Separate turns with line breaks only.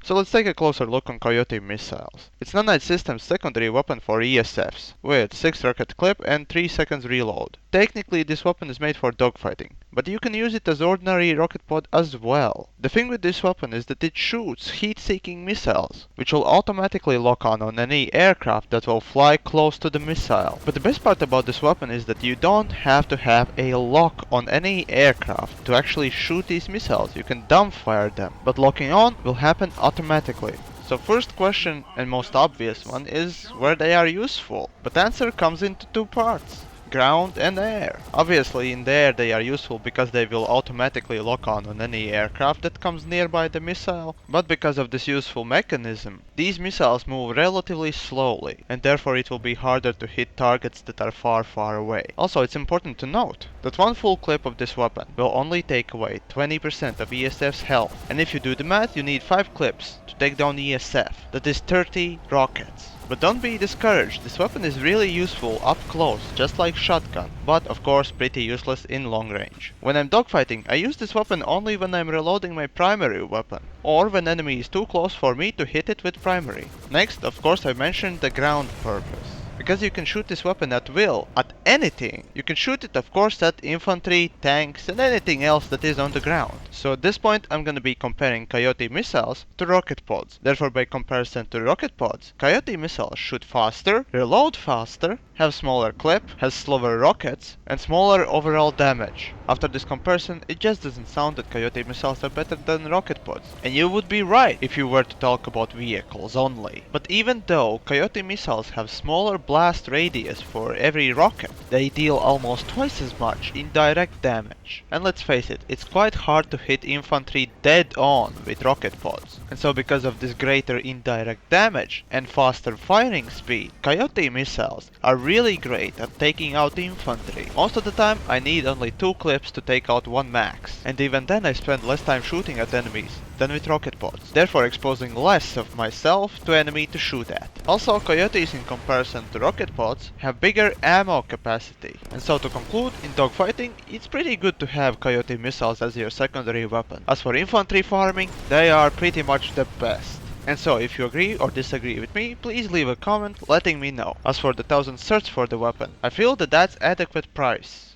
So let's take a closer look on Coyote missiles. It's Nanite System's secondary weapon for ESFs, with 6 rocket clip and 3 seconds reload. Technically this weapon is made for dogfighting, but you can use it as ordinary rocket pod as well. The thing with this weapon is that it shoots heat-seeking missiles, which will automatically lock on any aircraft that will fly close to the missile. But the best part about this weapon is that you don't have to have a lock on any aircraft to actually shoot these missiles. You can dumbfire them, but locking on will happen automatically. So first question and most obvious one is where they are useful. But the answer comes into 2 parts. Ground and air. Obviously in the air they are useful because they will automatically lock on any aircraft that comes nearby the missile, but because of this useful mechanism, these missiles move relatively slowly, and therefore it will be harder to hit targets that are far away. Also, it's important to note that one full clip of this weapon will only take away 20% of ESF's health, and if you do the math, you need 5 clips to take down ESF. That is 30 rockets. But don't be discouraged, this weapon is really useful up close, just like shotgun, but of course pretty useless in long range. When I'm dogfighting, I use this weapon only when I'm reloading my primary weapon, or when enemy is too close for me to hit it with primary. Next, of course, I mentioned the ground purpose. Because you can shoot this weapon at will, at anything. You can shoot it of course at infantry, tanks and anything else that is on the ground. So at this point I'm gonna be comparing Coyote missiles to rocket pods. Therefore by comparison to rocket pods, Coyote missiles shoot faster, reload faster, have smaller clip, has slower rockets and smaller overall damage. After this comparison, it just doesn't sound that Coyote missiles are better than rocket pods. And you would be right if you were to talk about vehicles only. But even though Coyote missiles have smaller blast radius for every rocket, they deal almost twice as much in direct damage. And let's face it, it's quite hard to hit infantry dead on with rocket pods. And so because of this greater indirect damage and faster firing speed, Coyote missiles are really great at taking out infantry. Most of the time I need only 2 clips to take out 1 max, and even then I spend less time shooting at enemies than with rocket pods, therefore exposing less of myself to enemy to shoot at. Also, Coyotes in comparison to rocket pods have bigger ammo capacity, and so to conclude, in dogfighting it's pretty good to have Coyote missiles as your secondary weapon. As for infantry farming, they are pretty much the best. And so if you agree or disagree with me, please leave a comment letting me know. As for the 1000 certs for the weapon, I feel that that's adequate price.